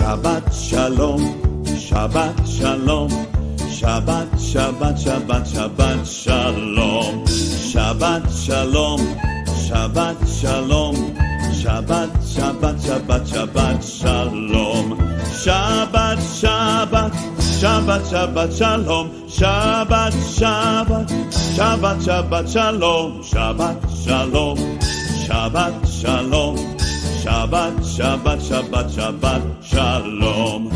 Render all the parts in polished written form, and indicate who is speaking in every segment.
Speaker 1: Shabbat Shalom, Shabbat Shalom, Shabbat, Shabbat, Shabbat, Shabbat Shalom, Shabbat Shalom, Shabbat Shalom, Shabbat, Shabbat, Shabbat, Shabbat Shalom, Shabbat, Shabbat, Shabbat, Shabbat Shalom, Shabbat, Shabbat, Shabbat, Shabbat Shalom, Shabbat Shalom, Shabbat Shalom, Shabbat, Shabbat, Shabbat, Shabbat Shalom.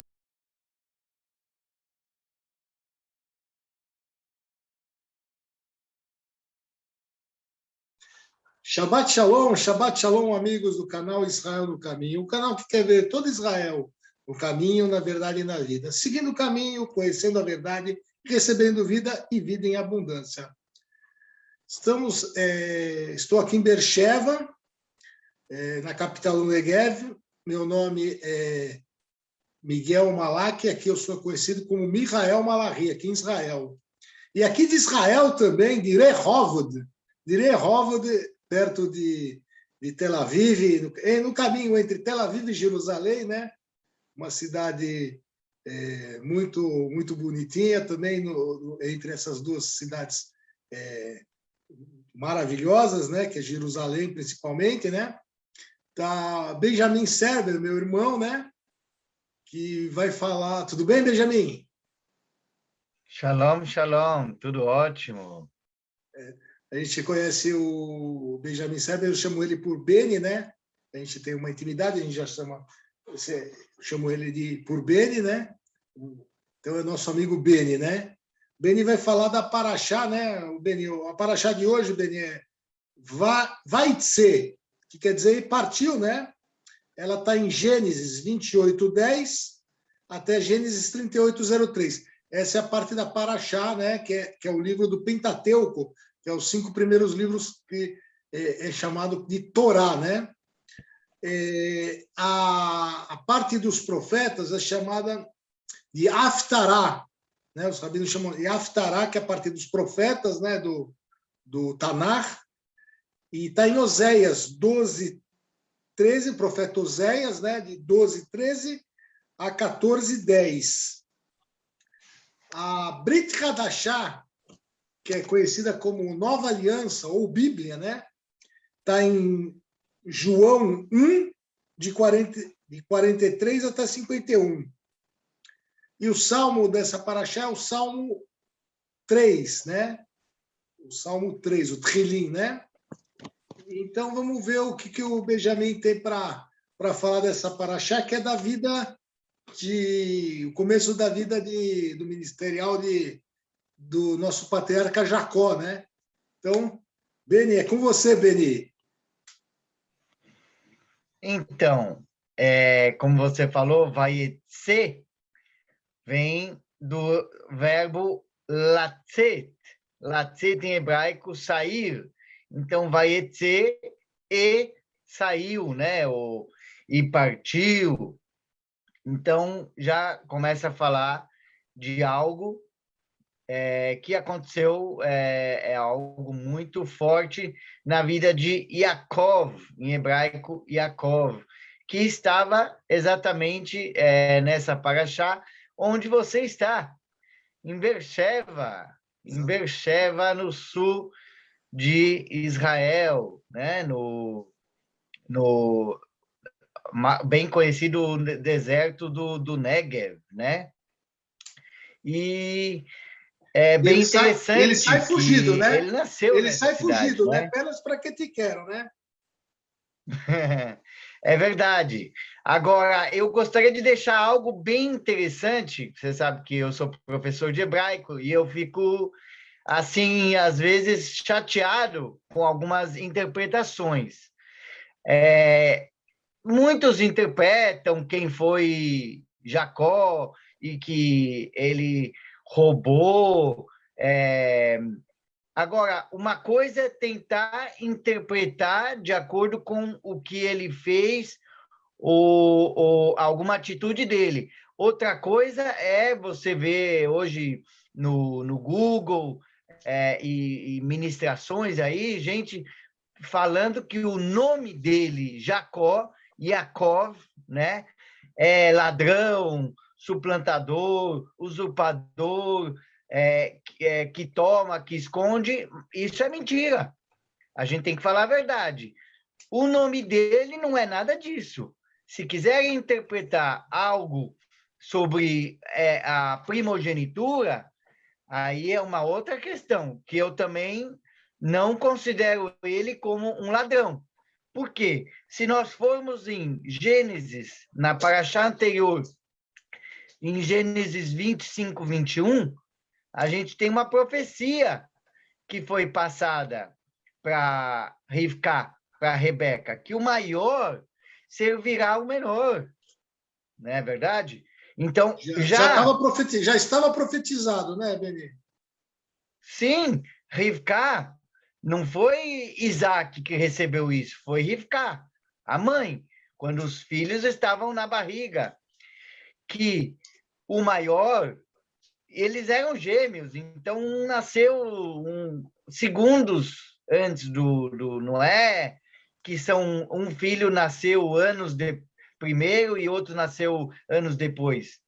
Speaker 2: Shabbat Shalom, amigos do canal Israel no Caminho, um canal que quer ver todo Israel no caminho, na verdade e na vida, seguindo o caminho, conhecendo a verdade, recebendo vida e vida em abundância. Estou aqui em Beersheba, na capital do Negev. Meu nome é Miguel Malaki, aqui eu sou conhecido como Michael Malachi, aqui em Israel. E aqui de Israel também, de Rehovot, perto de Tel Aviv, no caminho entre Tel Aviv e Jerusalém, né? Uma cidade muito, muito bonitinha também, entre essas duas cidades maravilhosas, né? Que é Jerusalém, principalmente, né? Tá Benjamin Serber, meu irmão, né? Que vai falar. Tudo bem, Benjamin?
Speaker 3: Shalom, shalom, tudo ótimo.
Speaker 2: A gente conhece o Benjamin Serber, eu chamo ele por Beni, né? A gente tem uma intimidade, a gente já chamo ele por Beni, né? Então é nosso amigo Beni, né? Beni vai falar da Parashá, né? Beni, a Parashá de hoje, Beni, é Vaitse, que quer dizer partiu, né? Ela está em Gênesis 28:10 até Gênesis 38:03. Essa é a parte da Parashá, né? Que é o livro do Pentateuco, que é os 5 primeiros livros que é chamado de Torá, né? A parte dos profetas é chamada de Haftará, né? Os rabinos chamam de Haftará, que é a parte dos profetas, né? Do Tanakh, e está em Oséias 12:13, o profeta Oséias, né? De 12:13 a 14:10. A Brit Hadashah, que é conhecida como Nova Aliança, ou Bíblia, né? Está em João 1, de 43 até 51. E o salmo dessa paraxá é o Salmo 3, né? O Salmo 3, o Trillim, né? Então, vamos ver o que o Benjamin tem para falar dessa paraxá, que é da vida o começo da vida do ministerial do nosso patriarca Jacó, né? Então, Beni, é com você, Beni.
Speaker 3: Então, como você falou, vaietze vem do verbo latzet. Latzet em hebraico, sair. Então, vaietze e saiu, né? E partiu. Então, já começa a falar de algo que aconteceu, é algo muito forte na vida de Yaakov, em hebraico, Yaakov, que estava exatamente nessa paraxá onde você está, em Beersheba, no sul de Israel, né? no bem conhecido deserto do Negev, né? E é bem interessante.
Speaker 2: Ele sai fugido, né?
Speaker 3: Ele nasceu
Speaker 2: ele
Speaker 3: nessa
Speaker 2: sai
Speaker 3: cidade,
Speaker 2: fugido,
Speaker 3: né?
Speaker 2: Apenas para que te quero, né?
Speaker 3: É verdade. Agora, eu gostaria de deixar algo bem interessante. Você sabe que eu sou professor de hebraico e eu fico, assim, às vezes chateado com algumas interpretações. Muitos interpretam quem foi Jacó e que ele roubou. Agora, uma coisa é tentar interpretar de acordo com o que ele fez ou alguma atitude dele. Outra coisa é você ver hoje no Google e ministrações aí, gente falando que o nome dele, Jacó, Yaakov, né? é ladrão, suplantador, usurpador, que toma, que esconde, isso é mentira. A gente tem que falar a verdade. O nome dele não é nada disso. Se quiserem interpretar algo sobre a primogenitura, aí é uma outra questão, que eu também não considero ele como um ladrão. Por quê? Se nós formos em Gênesis, na paraxá anterior, em Gênesis 25, 21, a gente tem uma profecia que foi passada para Rivka, para Rebeca, que o maior servirá ao menor. Não é verdade? Então,
Speaker 2: já estava profetizado, né, Beni?
Speaker 3: Sim, Rivka, não foi Isaac que recebeu isso, foi Rivka, a mãe, quando os filhos estavam na barriga, que o maior, eles eram gêmeos, então um nasceu segundos antes do Noé, que são um filho nasceu anos primeiro e outro nasceu anos depois.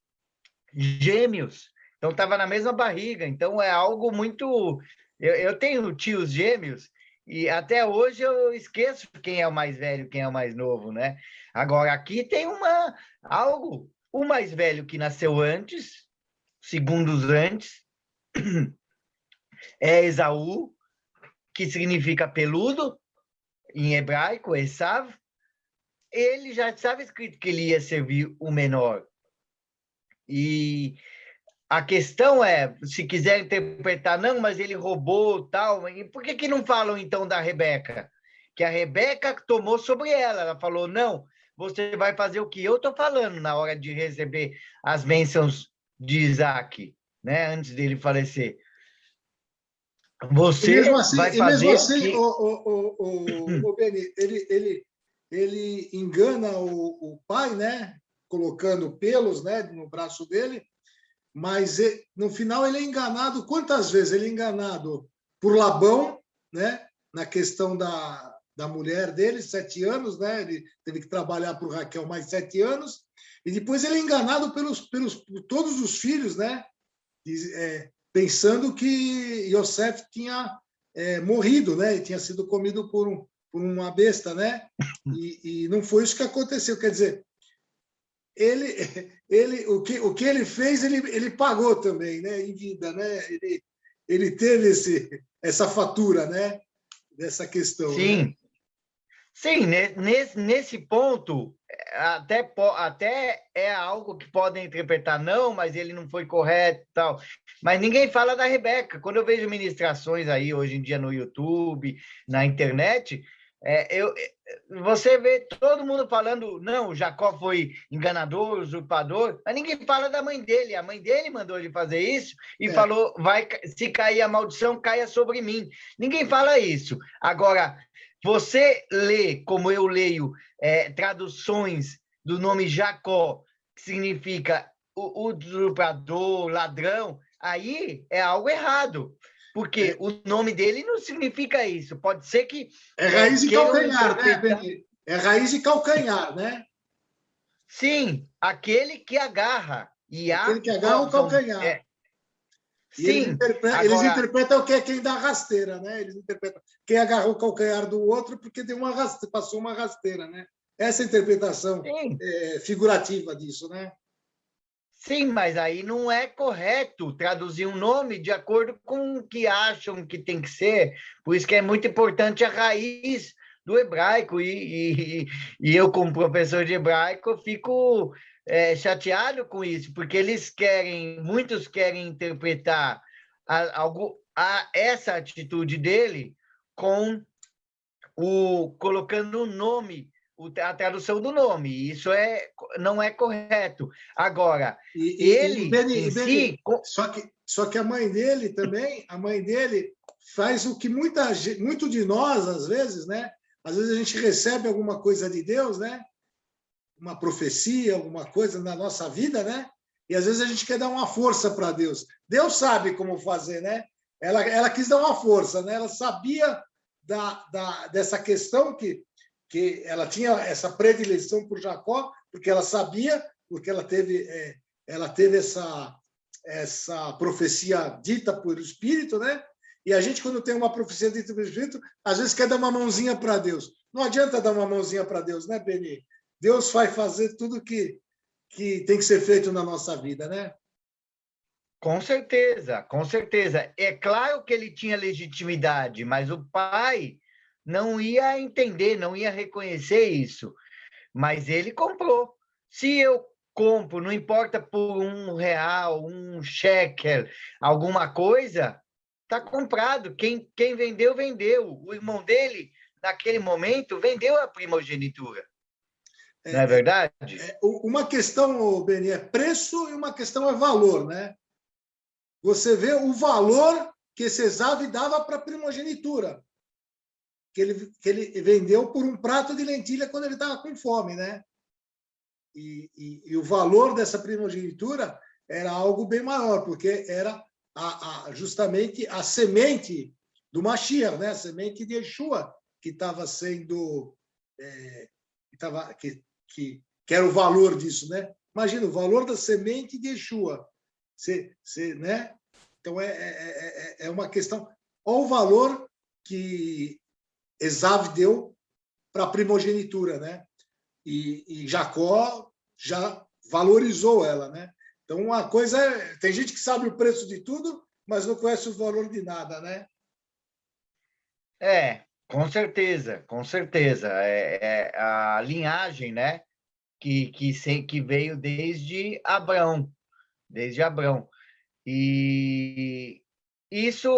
Speaker 3: Gêmeos. Então, estava na mesma barriga. Então, é algo muito... Eu tenho tios gêmeos e até hoje eu esqueço quem é o mais velho, quem é o mais novo, né? Agora, aqui tem algo. O mais velho que nasceu antes, segundos antes, é Esaú, que significa peludo, em hebraico, Esav. Ele já estava escrito que ele ia servir o menor. E a questão é, se quiser interpretar, não, mas ele roubou, tal, e por que não falam, então, da Rebeca? Que a Rebeca tomou sobre ela falou, não, você vai fazer o que eu estou falando na hora de receber as bênçãos de Isaac, né, antes dele falecer. Você vai fazer
Speaker 2: o Beni, ele engana o pai, né, colocando pelos, né, no braço dele, mas no final ele é enganado quantas vezes? Ele é enganado por Labão, né, na questão da mulher dele, 7 anos, né, ele teve que trabalhar por Raquel mais 7 anos, e depois ele é enganado por todos os filhos, né, pensando que Yosef tinha morrido, né, e tinha sido comido por uma besta, né, e não foi isso que aconteceu, quer dizer, o que ele fez, ele pagou também, né, em vida, né? Ele teve essa fatura, né, dessa questão.
Speaker 3: Sim,
Speaker 2: né?
Speaker 3: Sim, nesse ponto, até é algo que podem interpretar, não, mas ele não foi correto e tal. Mas ninguém fala da Rebeca. Quando eu vejo ministrações aí, hoje em dia, no YouTube, na internet, você vê todo mundo falando, não, Jacó foi enganador, usurpador, mas ninguém fala da mãe dele. A mãe dele mandou ele fazer isso e falou, se cair a maldição, caia sobre mim. Ninguém fala isso. Agora, você lê, como eu leio, traduções do nome Jacó, que significa usurpador, ladrão, aí é algo errado. Porque o nome dele não significa isso. Pode ser que...
Speaker 2: É raiz de calcanhar, né, Beni? É raiz de calcanhar, né?
Speaker 3: Sim, aquele que agarra.
Speaker 2: Aquele que agarra o calcanhar.
Speaker 3: Sim.
Speaker 2: Eles interpretam o que é quem dá rasteira, né? Eles interpretam quem agarrou o calcanhar do outro porque passou uma rasteira, né? Essa é a interpretação figurativa disso, né?
Speaker 3: Sim, mas aí não é correto traduzir um nome de acordo com o que acham que tem que ser. Por isso que é muito importante a raiz do hebraico. E eu, como professor de hebraico, fico chateado com isso, porque muitos querem interpretar essa atitude dele colocando o nome, a tradução do nome. Isso não é correto. Agora,
Speaker 2: Beni, só que a mãe dele também, faz o que muito de nós, às vezes, né? Às vezes a gente recebe alguma coisa de Deus, né? Uma profecia, alguma coisa na nossa vida, né? E às vezes a gente quer dar uma força para Deus. Deus sabe como fazer, né? Ela quis dar uma força, né? Ela sabia dessa questão que ela tinha essa predileção por Jacó, porque ela sabia porque ela teve essa profecia dita por Espírito, né? E a gente, quando tem uma profecia dita pelo Espírito, às vezes quer dar uma mãozinha para Deus. Não adianta dar uma mãozinha para Deus, né, Beni? Deus vai fazer tudo que tem que ser feito na nossa vida, né?
Speaker 3: Com certeza, com certeza. É claro que ele tinha legitimidade, mas o pai não ia entender, não ia reconhecer isso. Mas ele comprou. Se eu compro, não importa por R$ 1, um shekel, alguma coisa, está comprado. Quem vendeu, vendeu. O irmão dele, naquele momento, vendeu a primogenitura. Não é verdade?
Speaker 2: Uma questão, Beni, é preço e uma questão é valor, né? Você vê o valor que esse Esav dava para a primogenitura, que ele vendeu por um prato de lentilha quando ele estava com fome, né? E o valor dessa primogenitura era algo bem maior, porque era justamente a semente do Mashiach, né? A semente de Yeshua, que estava sendo... que era o valor disso, né? Imagina, o valor da semente de Yeshua. Né? Então, é uma questão... Olha o valor que Esav deu para a primogenitura, né? E Jacó já valorizou ela, né? Então, uma coisa tem gente que sabe o preço de tudo, mas não conhece o valor de nada, né?
Speaker 3: Com certeza, com certeza. A linhagem, né? Que veio desde Abrão, E isso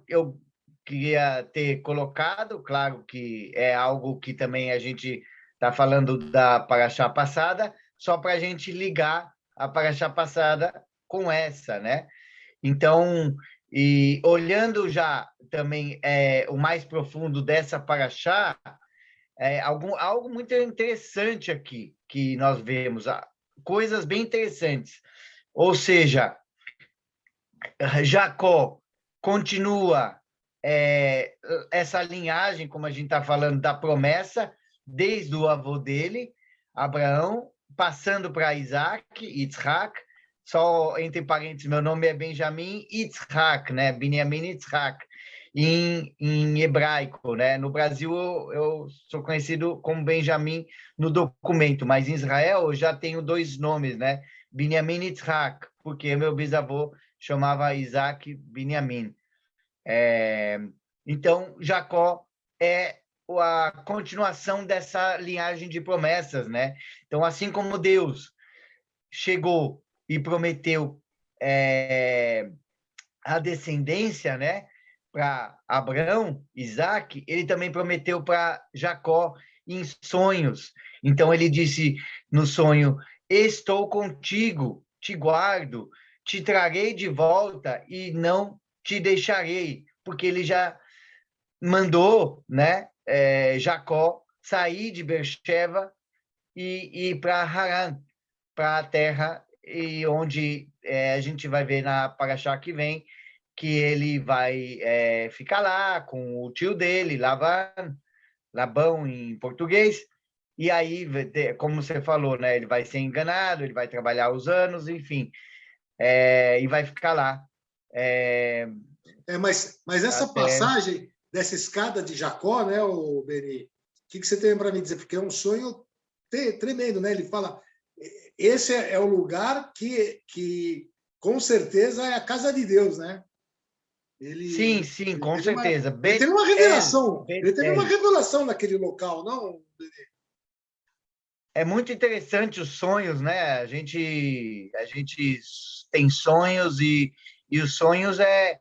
Speaker 3: eu queria ter colocado, claro que é algo que também a gente está falando da paraxá passada, só para a gente ligar a paraxá passada com essa, né? Então, e olhando já também o mais profundo dessa paraxá, algo muito interessante aqui que nós vemos, coisas bem interessantes. Ou seja, Jacó continua essa linhagem, como a gente está falando, da promessa, desde o avô dele, Abraão, passando para Isaac, Yitzhak, só entre parênteses, meu nome é Benjamin Yitzhak, né? Binyamin Yitzhak, em hebraico, né? No Brasil, eu sou conhecido como Benjamin no documento, mas em Israel eu já tenho 2 nomes, né? Binyamin Yitzhak, porque meu bisavô chamava Isaac Binyamin. Então, Jacó é a continuação dessa linhagem de promessas, né? Então, assim como Deus chegou e prometeu a descendência, né, para Abraão, Isaac, ele também prometeu para Jacó em sonhos. Então, ele disse no sonho: estou contigo, te guardo, te trarei de volta e não te deixarei, porque ele já mandou, né, Jacó sair de Beersheba e ir para Harã, para a terra e onde a gente vai ver na paraxá que vem que ele vai ficar lá com o tio dele, Labão em português, e aí, como você falou, né, ele vai ser enganado, ele vai trabalhar os anos, enfim, e vai ficar lá.
Speaker 2: Mas essa passagem dessa escada de Jacó, né, o Beni, o que você tem para me dizer? Porque é um sonho tremendo, né? Ele fala, esse é o lugar que com certeza é a casa de Deus, né?
Speaker 3: Sim, com certeza.
Speaker 2: Ele teve uma revelação. Ele teve uma revelação naquele local, não, Beni?
Speaker 3: É muito interessante os sonhos, né? A gente tem sonhos e os sonhos é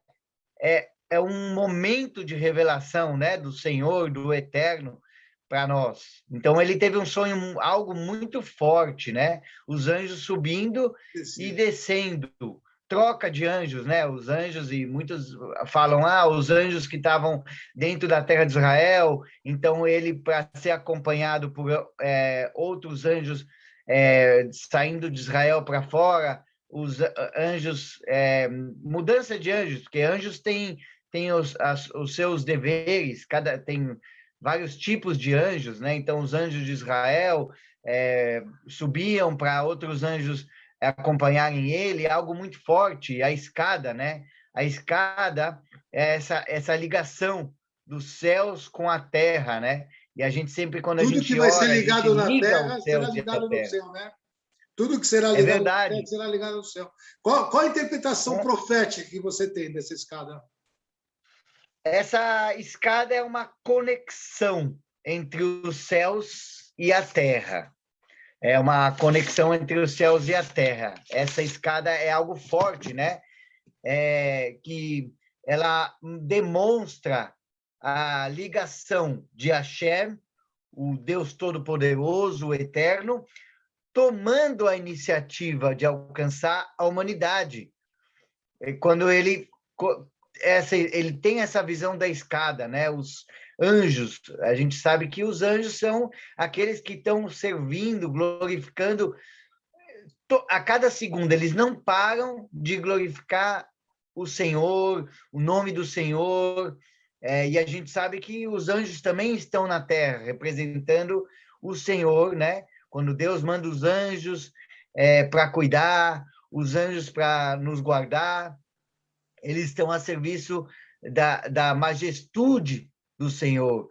Speaker 3: um momento de revelação, né, do Senhor, do Eterno para nós. Então ele teve um sonho, algo muito forte, né? Os anjos subindo e descendo, troca de anjos, né? Os anjos, e muitos falam, os anjos que estavam dentro da terra de Israel, então ele, para ser acompanhado por outros anjos saindo de Israel para fora, os anjos, mudança de anjos, porque anjos têm os seus deveres, tem vários tipos de anjos, né? Então, os anjos de Israel, subiam para outros anjos acompanharem ele, algo muito forte, a escada, né? A escada é essa ligação dos céus com a terra, né? E a gente sempre, quando a
Speaker 2: Tudo que
Speaker 3: gente
Speaker 2: vai ser
Speaker 3: ora, a gente
Speaker 2: ligado na
Speaker 3: liga
Speaker 2: terra
Speaker 3: os
Speaker 2: será
Speaker 3: céus e a
Speaker 2: ligado no
Speaker 3: terra.
Speaker 2: céu, né? Tudo que será
Speaker 3: É
Speaker 2: ligado na terra
Speaker 3: verdade.
Speaker 2: será ligado no céu. Qual a interpretação
Speaker 3: Bom,
Speaker 2: profética que você tem dessa escada?
Speaker 3: essa escada é uma conexão entre os céus e a terra. É uma conexão entre os céus e a terra. Essa escada é algo forte, né? Que ela demonstra a ligação de Hashem, o Deus Todo-Poderoso, o Eterno, tomando a iniciativa de alcançar a humanidade. Quando ele tem essa visão da escada, né? Os anjos, a gente sabe que os anjos são aqueles que estão servindo, glorificando a cada segundo, eles não param de glorificar o Senhor, o nome do Senhor, e a gente sabe que os anjos também estão na terra, representando o Senhor, né? Quando Deus manda os anjos para cuidar, os anjos para nos guardar, eles estão a serviço da majestude do Senhor.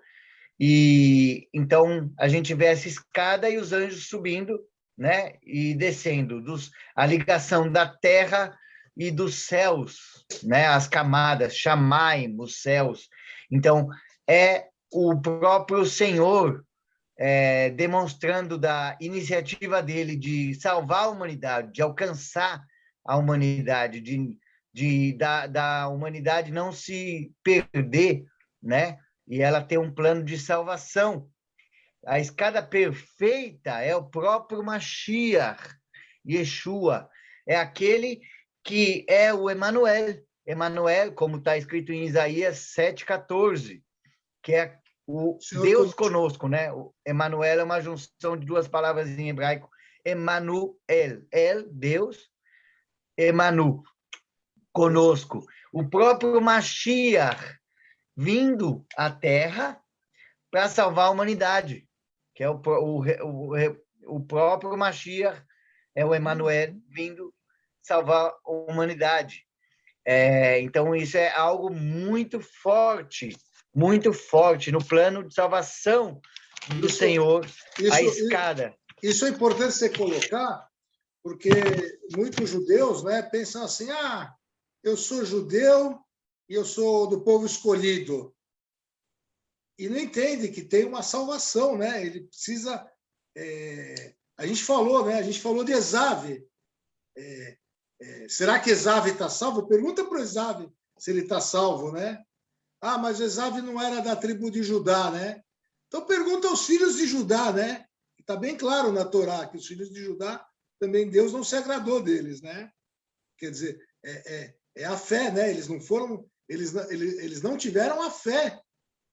Speaker 3: E então a gente vê essa escada e os anjos subindo, né? E descendo, a ligação da terra e dos céus, né? As camadas, Shamaim, os céus. Então é o próprio Senhor demonstrando da iniciativa dele de salvar a humanidade, de alcançar a humanidade, da humanidade não se perder, né? E ela tem um plano de salvação. A escada perfeita é o próprio Mashiach, Yeshua, é aquele que é o Emanuel. Emanuel, como está escrito em Isaías 7,14, que é o Deus conosco, né? O Emanuel é uma junção de duas palavras em hebraico, Emanuel, Deus, Emanu, conosco. O próprio Mashiach vindo à Terra para salvar a humanidade, que é o próprio Mashiach, é o Emanuel vindo salvar a humanidade. Então, isso é algo muito forte no plano de salvação do Senhor, a escada.
Speaker 2: Isso é importante você colocar, porque muitos judeus, né, pensam assim, eu sou judeu e eu sou do povo escolhido. E não entende que tem uma salvação, né? Ele precisa... a gente falou, né? A gente falou de Esav. Será que Esav está salvo? Pergunta para o Esav se ele está salvo, né? Mas Esav não era da tribo de Judá, né? Então pergunta aos filhos de Judá, né? Está bem claro na Torá que os filhos de Judá também Deus não se agradou deles, né? Quer dizer, é a fé, né? Eles não foram, eles não tiveram a fé,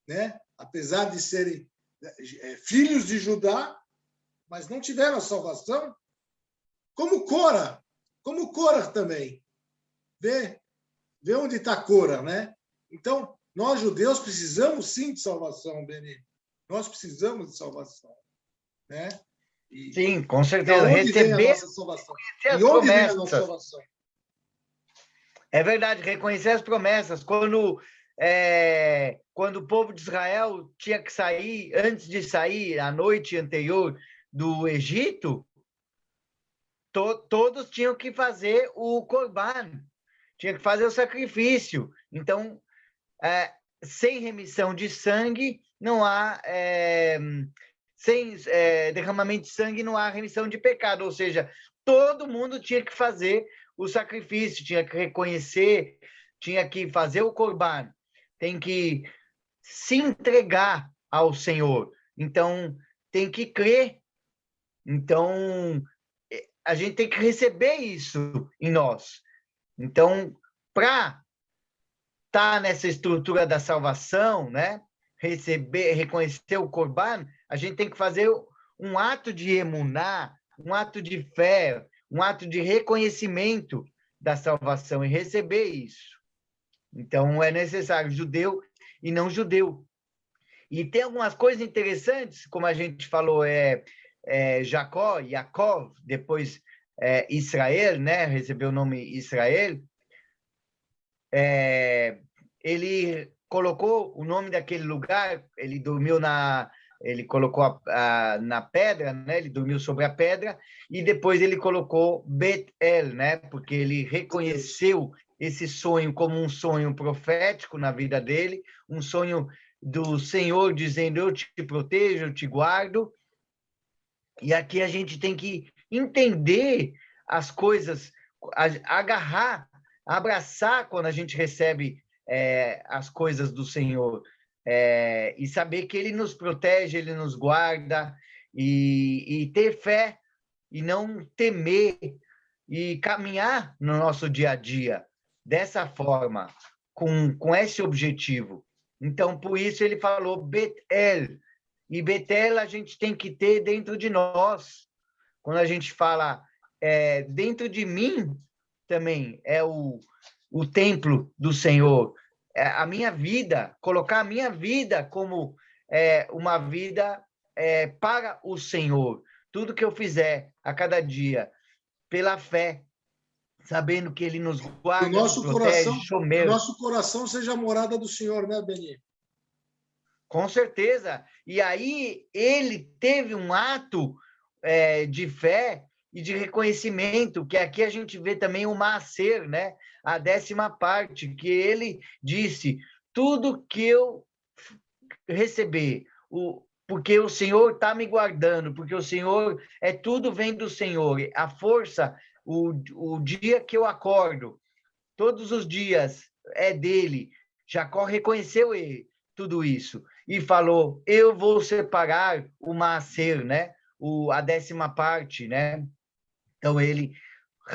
Speaker 2: né? Apesar de serem filhos de Judá, mas não tiveram a salvação. Como Cora também. Vê onde está Cora, né? Então, nós judeus precisamos sim de salvação, Beni. Nós precisamos de salvação, né?
Speaker 3: Sim, com certeza.
Speaker 2: Onde vem a nossa salvação? E onde vem a nossa salvação?
Speaker 3: É verdade, reconhecer as promessas. Quando o povo de Israel tinha que sair, antes de sair, a noite anterior do Egito, todos tinham que fazer o Corban, tinha que fazer o sacrifício. Então, sem remissão de sangue, não há... sem derramamento de sangue, não há remissão de pecado. Ou seja, todo mundo tinha que fazer o sacrifício, tinha que reconhecer, tinha que fazer o Corban, tem que se entregar ao Senhor. Então, tem que crer. Então, a gente tem que receber isso em nós. Então, para estar nessa estrutura da salvação, né? Reconhecer o Corban, a gente tem que fazer um ato de emuná, um ato de fé, um ato de reconhecimento da salvação e receber isso. Então, é necessário judeu e não judeu. E tem algumas coisas interessantes, como a gente falou, Jacó, Yaakov, depois Israel, né? Recebeu o nome Israel. Ele colocou o nome daquele lugar, ele dormiu ele colocou na pedra, né? Ele dormiu sobre a pedra, e depois ele colocou Bet-El, né? Porque ele reconheceu esse sonho como um sonho profético na vida dele, um sonho do Senhor dizendo: eu te protejo, eu te guardo. E aqui a gente tem que entender as coisas, agarrar, abraçar quando a gente recebe as coisas do Senhor, e saber que Ele nos protege, Ele nos guarda, e ter fé, e não temer, e caminhar no nosso dia a dia dessa forma, com esse objetivo. Então, por isso ele falou Bet-El, e Bet-El a gente tem que ter dentro de nós. Quando a gente fala dentro de mim, também é o templo do Senhor. A minha vida, colocar a minha vida como uma vida para o Senhor. Tudo que eu fizer a cada dia, pela fé, sabendo que Ele nos guarda, nos protege,
Speaker 2: o nosso coração seja a morada do Senhor, né, Beni?
Speaker 3: Com certeza. E aí ele teve um ato de fé e de reconhecimento, que aqui a gente vê também o Maaser, né? A 10ª parte, que ele disse: tudo que eu receber, porque o Senhor está me guardando, porque o Senhor, tudo vem do Senhor. A força, o dia que eu acordo, todos os dias é dele. Jacó reconheceu tudo isso e falou: eu vou separar o Maaser, né? A 10ª parte, né? Então ele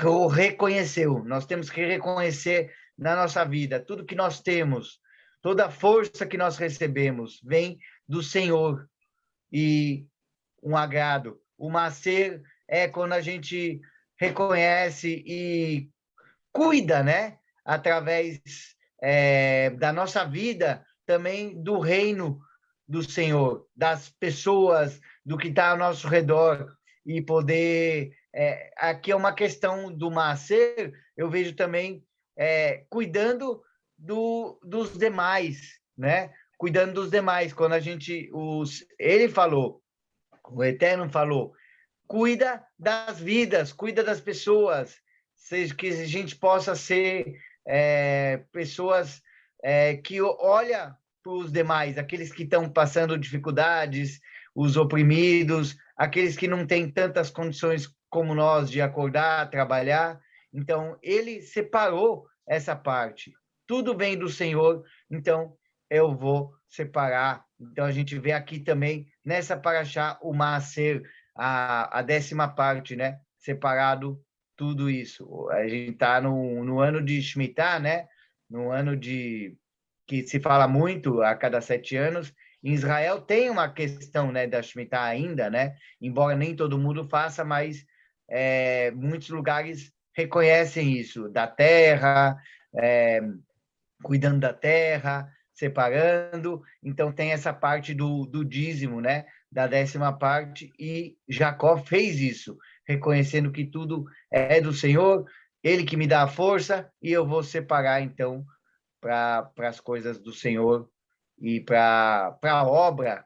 Speaker 3: o reconheceu. Nós temos que reconhecer na nossa vida tudo que nós temos, toda a força que nós recebemos vem do Senhor, e um agrado. O Maaser é quando a gente reconhece e cuida, né? Através da nossa vida, também do reino do Senhor, das pessoas, do que está ao nosso redor, e poder... aqui é uma questão do Maaser, eu vejo também cuidando dos demais, né? Cuidando dos demais. Quando a gente... ele falou, o Eterno falou: cuida das vidas, cuida das pessoas, que a gente possa ser pessoas que olham para os demais, aqueles que estão passando dificuldades, os oprimidos, aqueles que não têm tantas condições como nós de acordar, trabalhar. Então, ele separou essa parte. Tudo vem do Senhor, então eu vou separar. Então, a gente vê aqui também, nessa paraxá, o Maaser, a 10ª parte, né? Separado tudo isso. A gente está no ano de Shemitah, né? No ano que se fala muito a cada 7 anos. Em Israel tem uma questão, né, da Shemitah ainda, né? Embora nem todo mundo faça, mas muitos lugares reconhecem isso, da terra, cuidando da terra, separando. Então tem essa parte do dízimo, né? Da 10ª parte, e Jacó fez isso, reconhecendo que tudo é do Senhor, ele que me dá a força, e eu vou separar, então, para as coisas do Senhor e para a obra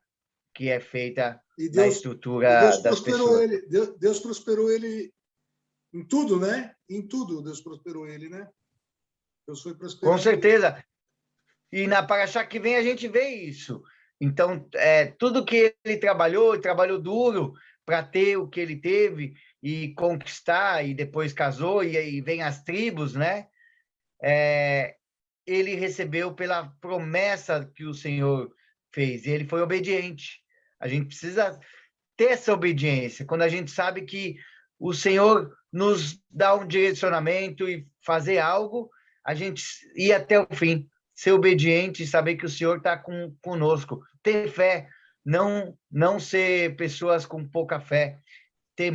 Speaker 3: que é feita na estrutura das pessoas.
Speaker 2: Deus prosperou ele em tudo, né? Em tudo Deus prosperou ele, né? Deus foi prosperando.
Speaker 3: Com certeza. E na paraxá que vem a gente vê isso. Então, tudo que ele trabalhou duro para ter o que ele teve e conquistar, e depois casou, e aí vem as tribos, né? Ele recebeu pela promessa que o Senhor fez, e ele foi obediente. A gente precisa ter essa obediência, quando a gente sabe que o Senhor nos dá um direcionamento e fazer algo, a gente ir até o fim, ser obediente e saber que o Senhor está conosco. Ter fé, não ser pessoas com pouca fé. Ter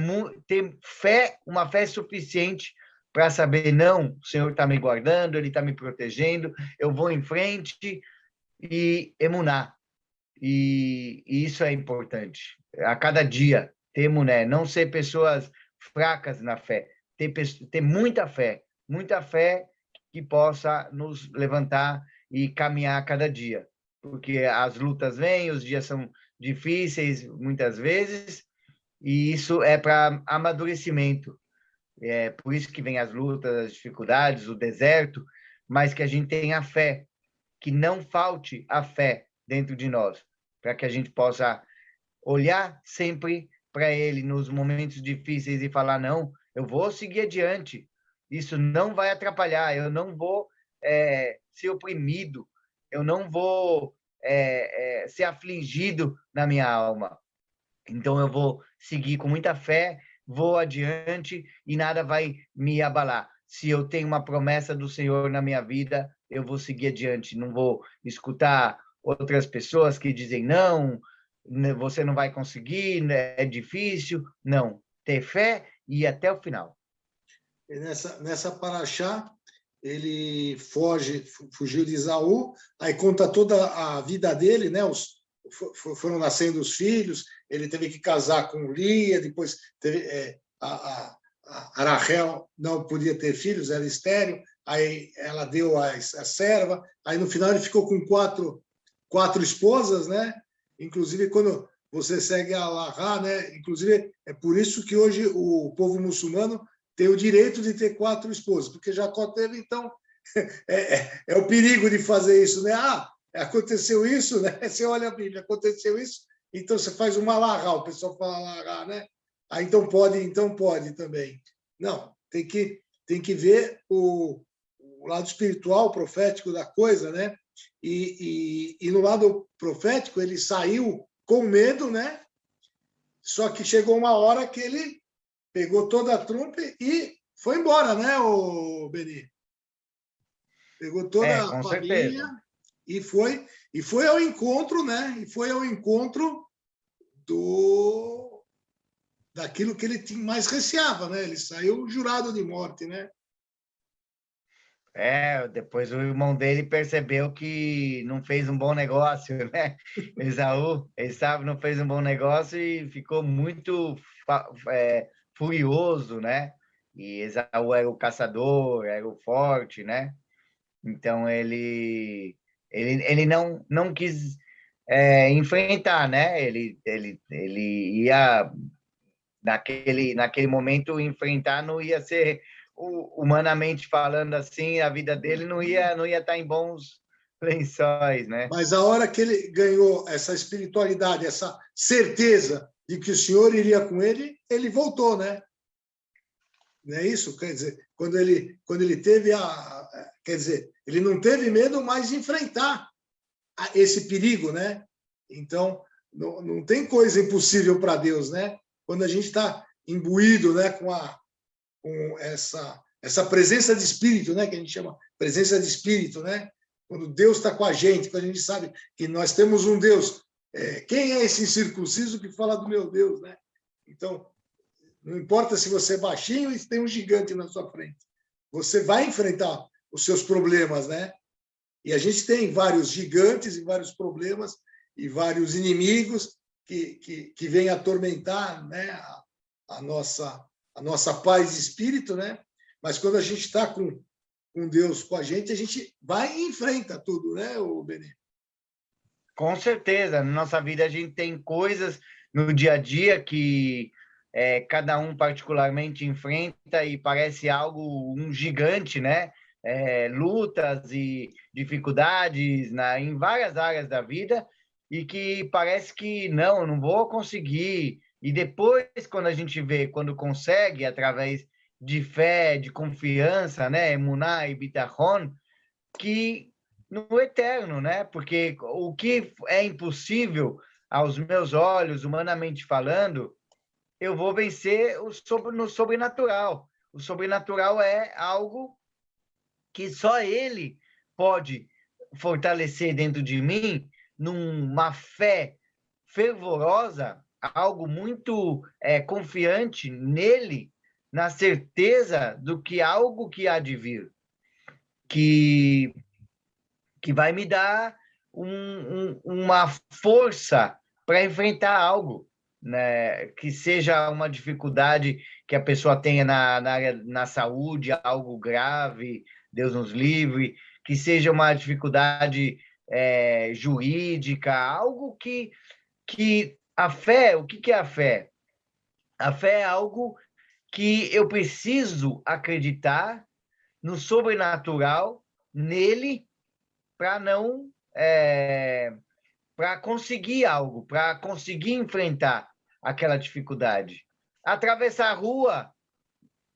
Speaker 3: fé, uma fé suficiente para saber: não, o Senhor está me guardando, Ele está me protegendo, eu vou em frente, e emuná. E isso é importante. A cada dia Temo, né? Não ser pessoas fracas na fé, ter muita fé que possa nos levantar e caminhar cada dia, porque as lutas vêm, os dias são difíceis muitas vezes, e isso é para amadurecimento. É por isso que vem as lutas, as dificuldades, o deserto, mas que a gente tenha fé, que não falte a fé dentro de nós, para que a gente possa olhar sempre para Ele nos momentos difíceis e falar: não, eu vou seguir adiante, isso não vai atrapalhar, eu não vou ser oprimido, eu não vou ser afligido na minha alma. Então, eu vou seguir com muita fé, vou adiante e nada vai me abalar. Se eu tenho uma promessa do Senhor na minha vida, eu vou seguir adiante. Não vou escutar outras pessoas que dizem: não, você não vai conseguir, é difícil. Não, ter fé e ir até o final.
Speaker 2: E nessa paraxá, ele fugiu de Esaú, aí conta toda a vida dele, né? Foram nascendo os filhos, ele teve que casar com Lia, depois teve, a Rachel não podia ter filhos, era estéril, aí ela deu a serva, aí no final ele ficou com quatro esposas, né? Inclusive, quando você segue a Allahá, né? Inclusive, é por isso que hoje o povo muçulmano tem o direito de ter 4 esposas, porque Jacó teve, então, é o perigo de fazer isso, né? Aconteceu isso, né? Você olha a Bíblia, aconteceu isso, então você faz uma Allahá, o pessoal fala Allahá, né? Então pode também. Não, tem que ver o lado espiritual, profético da coisa, né? E no lado profético, ele saiu com medo, né? Só que chegou uma hora que ele pegou toda a trompa e foi embora, né, o Beni? Pegou toda a família e foi ao encontro, né? E foi ao encontro daquilo que ele mais receava, né? Ele saiu jurado de morte, né?
Speaker 3: Depois o irmão dele percebeu que não fez um bom negócio, né? Esaú não fez um bom negócio e ficou muito furioso, né? E Esaú era o caçador, era o forte, né? Então ele não quis enfrentar, né? Ele ia naquele momento enfrentar, não ia ser humanamente falando assim, a vida dele não ia estar em bons lençóis, né?
Speaker 2: Mas a hora que ele ganhou essa espiritualidade, essa certeza de que o Senhor iria com ele, ele voltou, né? Não é isso? Quer dizer, quando ele teve quer dizer, ele não teve medo mais de enfrentar esse perigo, né? Então, não tem coisa impossível para Deus, né? Quando a gente está imbuído, né, com essa presença de espírito, né, que a gente chama presença de espírito, né? Quando Deus está com a gente, quando a gente sabe que nós temos um Deus, quem é esse incircunciso que fala do meu Deus, né? Então, não importa se você é baixinho e tem um gigante na sua frente, você vai enfrentar os seus problemas, né? E a gente tem vários gigantes e vários problemas e vários inimigos que vêm atormentar, né, a nossa paz de espírito, né? Mas quando a gente está com Deus com a gente vai e enfrenta tudo, né, o Beni?
Speaker 3: Com certeza, na nossa vida a gente tem coisas no dia a dia que cada um particularmente enfrenta e parece um gigante, né? Lutas e dificuldades em várias áreas da vida e que parece que não vou conseguir. E depois, quando consegue, através de fé, de confiança, né? Emuná e Bitachon, que no eterno, né? Porque o que é impossível aos meus olhos, humanamente falando, eu vou vencer no sobrenatural. O sobrenatural é algo que só Ele pode fortalecer dentro de mim, numa fé fervorosa, algo muito confiante nele, na certeza do que algo que há de vir, que vai me dar uma força para enfrentar algo, né, que seja uma dificuldade que a pessoa tenha na saúde, algo grave, Deus nos livre, que seja uma dificuldade jurídica, algo que a fé, o que é a fé? A fé é algo que eu preciso acreditar no sobrenatural, nele, para não para conseguir algo, para conseguir enfrentar aquela dificuldade. Atravessar a rua,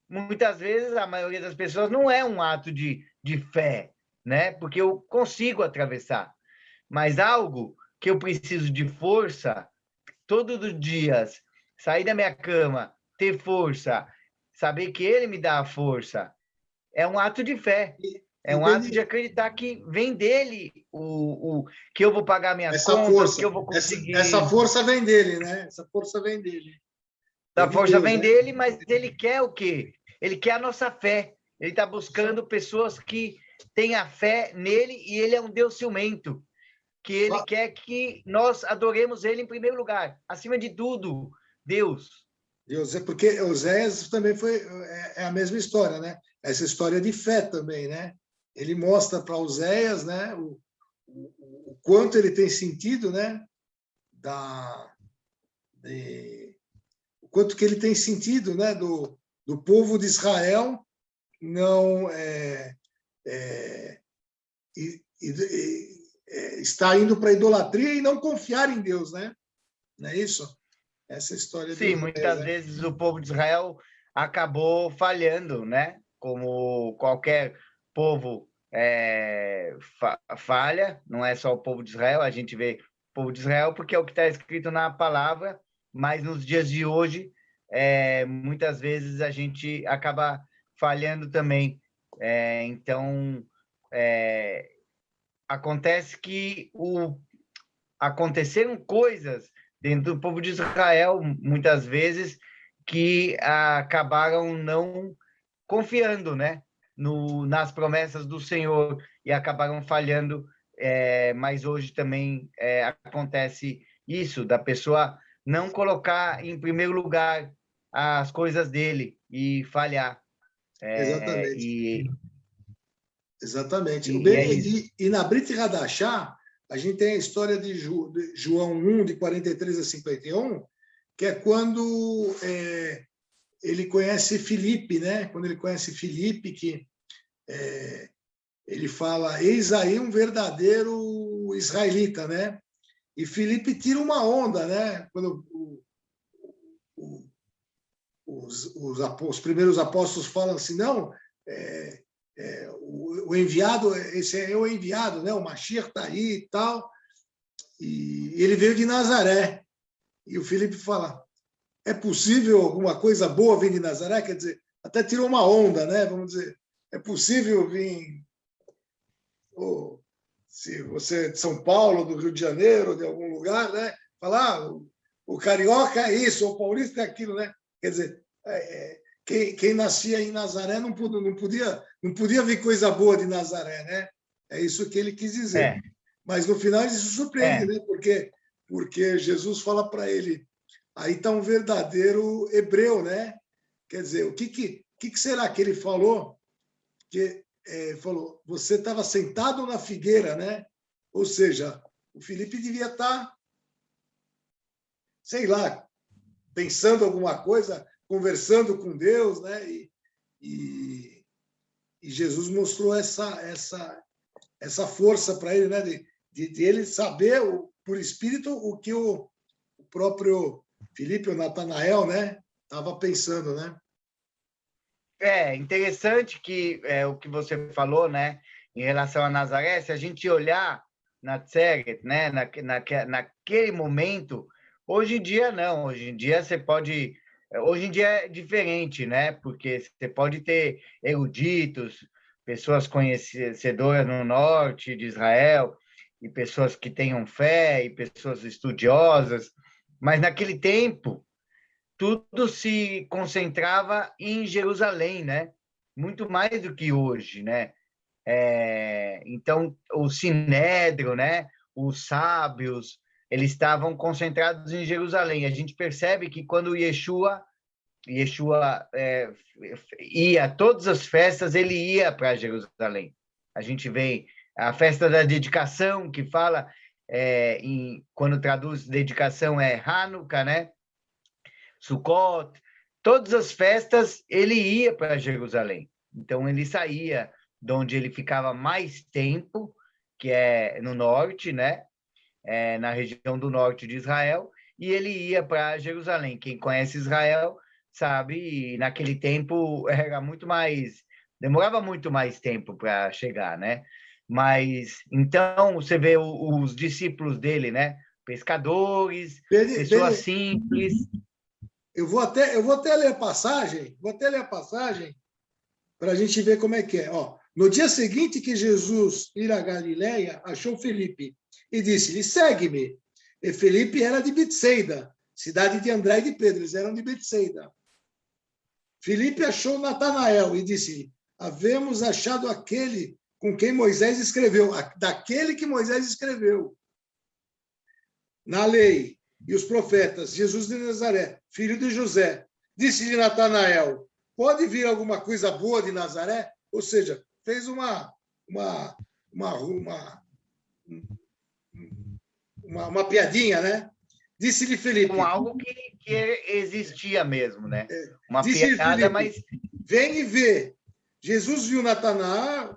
Speaker 3: muitas vezes, a maioria das pessoas não é um ato de fé, né? Porque eu consigo atravessar. Mas algo que eu preciso de força, todos os dias, sair da minha cama, ter força, saber que Ele me dá a força, é um ato de fé. É um ato de acreditar que vem dele, que eu vou pagar minhas
Speaker 2: essa
Speaker 3: contas,
Speaker 2: força,
Speaker 3: que eu vou conseguir.
Speaker 2: essa força vem dele, né? Essa força vem dele.
Speaker 3: A força vem dele, mas ele quer o quê? Ele quer a nossa fé. Ele está buscando pessoas que têm a fé nele e ele é um Deus ciumento, que ele quer que nós adoremos ele em primeiro lugar, acima de tudo, Deus.
Speaker 2: Deus, é porque Oséias também foi a mesma história, né? Essa história de fé também, né? Ele mostra para Oséias, né, o quanto ele tem sentido, né, o quanto que ele tem sentido, né, do povo de Israel não estar indo para a idolatria e não confiar em Deus, né? Não é isso? Essa história de
Speaker 3: Sim, muitas vezes o povo de Israel acabou falhando, né? Como qualquer povo falha, não é só o povo de Israel, a gente vê o povo de Israel porque é o que está escrito na palavra, mas nos dias de hoje, muitas vezes a gente acaba falhando também. Então, acontece que aconteceram coisas dentro do povo de Israel, muitas vezes, que acabaram não confiando, né, nas promessas do Senhor e acabaram falhando. Mas hoje também acontece isso, da pessoa não colocar em primeiro lugar as coisas dele e falhar.
Speaker 2: Exatamente. Exatamente. E na Brit Hadashah, a gente tem a história de João 1, de 43 a 51, que é quando ele conhece Filipe, né? Quando ele conhece Filipe, que ele fala, eis aí um verdadeiro israelita, né? E Filipe tira uma onda, né? Quando os primeiros apóstolos falam assim, não, o enviado, esse é o enviado, né? O Mashiach está aí e tal, e ele veio de Nazaré. E o Filipe fala, é possível alguma coisa boa vir de Nazaré? Quer dizer, até tirou uma onda, né? Vamos dizer, é possível vir, se você é de São Paulo, do Rio de Janeiro, de algum lugar, né? Falar, o carioca é isso, o paulista é aquilo, né? Quer dizer, quem nascia em Nazaré não podia vir coisa boa de Nazaré, né? É isso que ele quis dizer. Mas no final ele se surpreende, né? Porque Jesus fala para ele, aí está um verdadeiro hebreu, né? Quer dizer, o que será que ele falou? Que falou, você estava sentado na figueira, né? Ou seja, o Filipe devia estar, sei lá, pensando alguma coisa, conversando com Deus, né? E Jesus mostrou essa força para ele, né? De ele saber por espírito o que o próprio Filipe, o Natanael, né? Estava pensando, né?
Speaker 3: Interessante que o que você falou, né? Em relação a Nazaré, se a gente olhar na Tzeret, né? Naquele momento, hoje em dia não, hoje em dia você pode... Hoje em dia é diferente, né? Porque você pode ter eruditos, pessoas conhecedoras no norte de Israel, e pessoas que tenham fé, e pessoas estudiosas, mas naquele tempo tudo se concentrava em Jerusalém, né? Muito mais do que hoje, né? Então, o Sinédrio, né? Os sábios, eles estavam concentrados em Jerusalém. A gente percebe que quando Yeshua ia a todas as festas, ele ia para Jerusalém. A gente vê a festa da dedicação, que fala, quando traduz dedicação, é Hanukkah, né? Sukkot, todas as festas ele ia para Jerusalém. Então, ele saía de onde ele ficava mais tempo, que é no norte, né? Na região do norte de Israel, e ele ia para Jerusalém. Quem conhece Israel sabe, naquele tempo demorava muito mais tempo para chegar, né? Mas, então, você vê os discípulos dele, né? Pescadores, pessoas simples.
Speaker 2: Eu vou até ler a passagem, para a gente ver como é que é. Ó, no dia seguinte que Jesus ir a Galileia, achou Felipe e disse-lhe, segue-me. E Felipe era de Betsaida, cidade de André e de Pedro, eles eram de Betsaida. Felipe achou Natanael e disse-lhe, havemos achado aquele com quem Moisés escreveu, daquele que Moisés escreveu na lei e os profetas, Jesus de Nazaré, filho de José. Disse-lhe Natanael, pode vir alguma coisa boa de Nazaré? Ou seja, fez uma piadinha, né? Disse-lhe Felipe.
Speaker 3: Com algo que existia mesmo, né? Uma piada, Felipe, mas...
Speaker 2: Vem e vê. Jesus viu Natanael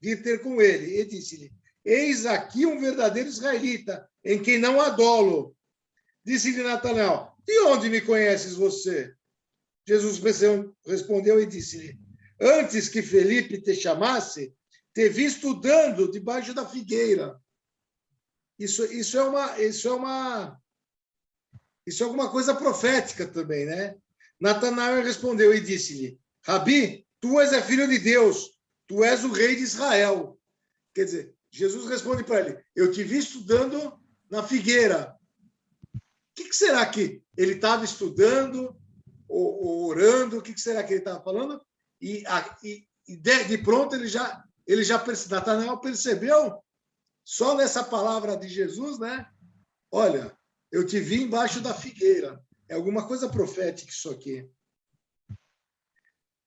Speaker 2: vir ter com ele e disse-lhe, eis aqui um verdadeiro israelita, em quem não há dolo. Disse-lhe Natanael, de onde me conheces você? Jesus respondeu e disse-lhe, antes que Felipe te chamasse, te vi estudando debaixo da figueira. Isso é alguma coisa profética também, né? Natanael respondeu e disse-lhe, Rabi, tu és filho de Deus, tu és o rei de Israel. Quer dizer, Jesus responde para ele, eu te vi estudando na figueira. O que será que ele estava estudando, ou orando? O que será que ele estava falando? E de pronto ele já Natanael percebeu, só nessa palavra de Jesus, né? Olha, eu te vi embaixo da figueira. É alguma coisa profética isso aqui.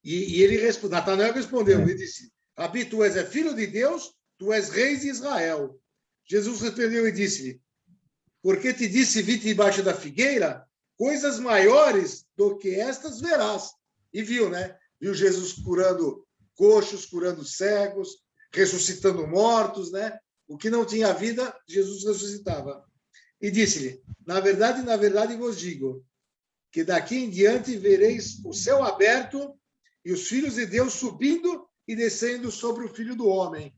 Speaker 2: E Natanael respondeu, ele disse, Rabi, tu és filho de Deus, tu és rei de Israel. Jesus respondeu e disse-lhe, porque te disse, vi-te embaixo da figueira, coisas maiores do que estas verás. E viu, né? Viu Jesus curando coxos, curando cegos, ressuscitando mortos, né? O que não tinha vida, Jesus ressuscitava. E disse-lhe, na verdade vos digo, que daqui em diante vereis o céu aberto e os filhos de Deus subindo e descendo sobre o Filho do Homem.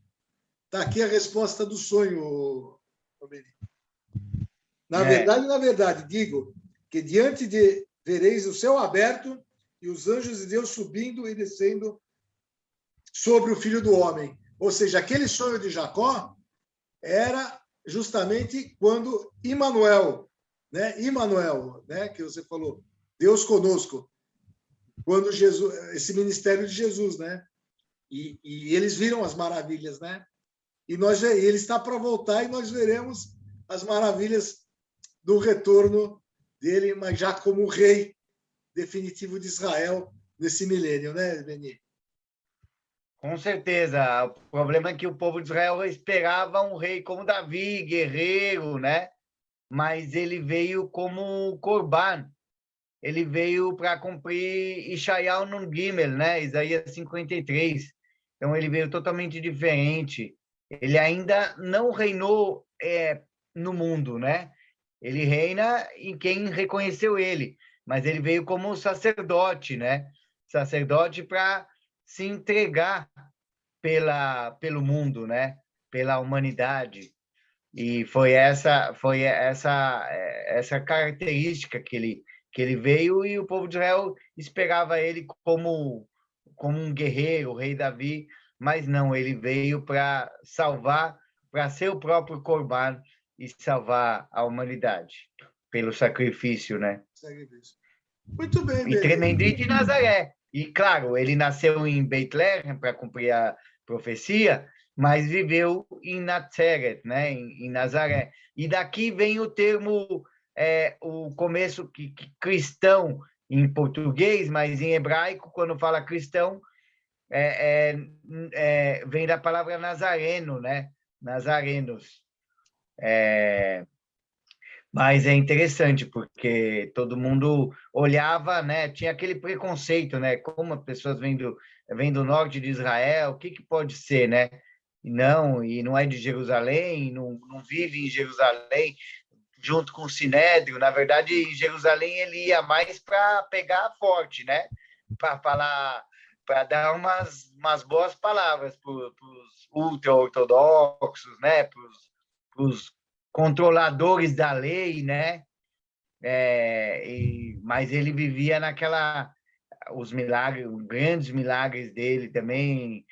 Speaker 2: Está aqui a resposta do sonho, Benito. Na verdade, digo que diante de vereis o céu aberto e os anjos de Deus subindo e descendo sobre o Filho do Homem. Ou seja, aquele sonho de Jacó era justamente quando Immanuel, né, que você falou, Deus conosco, quando Jesus, esse ministério de Jesus, né? E eles viram as maravilhas, né? E ele está para voltar e nós veremos as maravilhas do retorno dele, mas já como rei definitivo de Israel nesse milênio, né, Beni?
Speaker 3: Com certeza. O problema é que o povo de Israel esperava um rei como Davi, guerreiro, né? Mas ele veio como Corban. Ele veio para cumprir Ishayahu Nun Gimel, né? Isaías 53. Então, ele veio totalmente diferente. Ele ainda não reinou no mundo, né? Ele reina em quem reconheceu ele, mas ele veio como sacerdote, né? Sacerdote para se entregar pelo mundo, né? Pela humanidade. E foi essa característica que ele veio, e o povo de Israel esperava ele como um guerreiro, o rei Davi, mas não, ele veio para salvar, para ser o próprio Corban e salvar a humanidade pelo sacrifício, né?
Speaker 2: Muito bem,
Speaker 3: E Tremendri de Nazaré. E, claro, ele nasceu em Beit Lehem para cumprir a profecia, mas viveu em Nazaré, né? Em Nazaré. E daqui vem o termo, o começo cristão em português, mas em hebraico, quando fala cristão, vem da palavra nazareno, né? Nazarenos. Mas é interessante, porque todo mundo olhava, né? Tinha aquele preconceito, né? Como as pessoas vêm do norte de Israel, o que pode ser, né? E não é de Jerusalém, não vive em Jerusalém, junto com o Sinédrio. Na verdade, em Jerusalém ele ia mais para pegar forte, né? Para falar, para dar umas boas palavras para os ultra-ortodoxos, né? Para os controladores da lei, né? Mas ele vivia os milagres, os grandes milagres dele também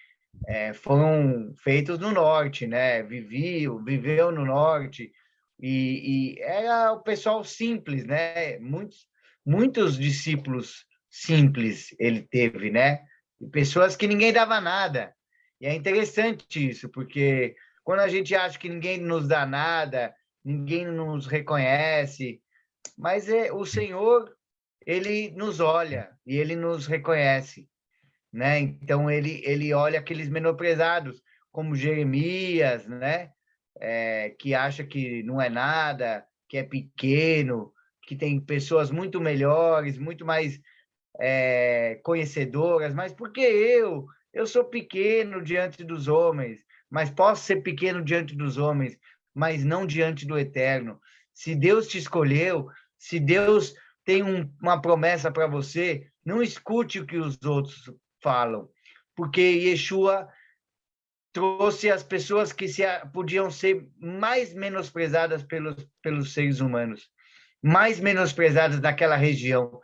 Speaker 3: foram feitos no norte, né? Viveu no norte e era o pessoal simples, né? Muitos discípulos simples ele teve, né? E pessoas que ninguém dava nada. E é interessante isso, porque quando a gente acha que ninguém nos dá nada, ninguém nos reconhece, mas o Senhor, ele nos olha e ele nos reconhece, né? Então ele olha aqueles menosprezados, como Jeremias, né? Que acha que não é nada, que é pequeno, que tem pessoas muito melhores, muito mais conhecedoras, mas por que eu? Eu sou pequeno diante dos homens, mas posso ser pequeno diante dos homens, mas não diante do Eterno. Se Deus te escolheu, se Deus tem uma promessa para você, não escute o que os outros falam, porque Yeshua trouxe as pessoas que podiam ser mais menosprezadas pelos seres humanos, mais menosprezadas naquela região,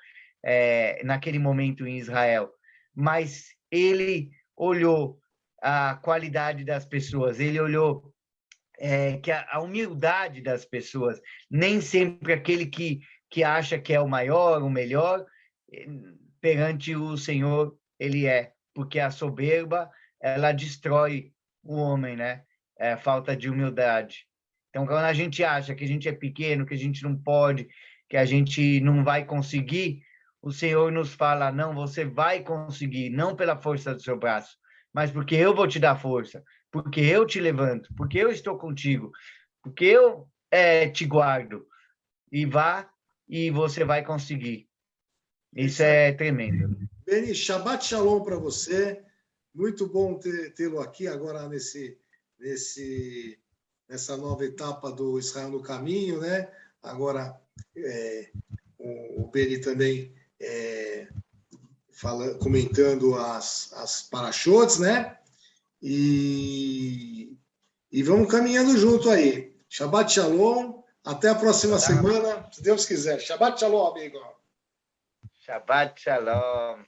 Speaker 3: naquele momento em Israel. Mas ele olhou a qualidade das pessoas, ele olhou que a humildade das pessoas, nem sempre aquele que acha que é o maior, o melhor, perante o Senhor ele porque a soberba, ela destrói o homem, né? Falta de humildade. Então, quando a gente acha que a gente é pequeno, que a gente não pode, que a gente não vai conseguir, o Senhor nos fala, não, você vai conseguir, não pela força do seu braço, mas porque eu vou te dar força, porque eu te levanto, porque eu estou contigo, porque eu te guardo. E vá, e você vai conseguir. Isso é tremendo.
Speaker 2: Beni, Shabbat Shalom para você. Muito bom tê-lo aqui agora nessa nova etapa do Israel no Caminho, né? Agora, o Beni também comentando as parashotes, né? E vamos caminhando junto aí. Shabbat Shalom. Até a próxima semana, se Deus quiser. Shabbat Shalom, amigo.
Speaker 3: Shabbat Shalom.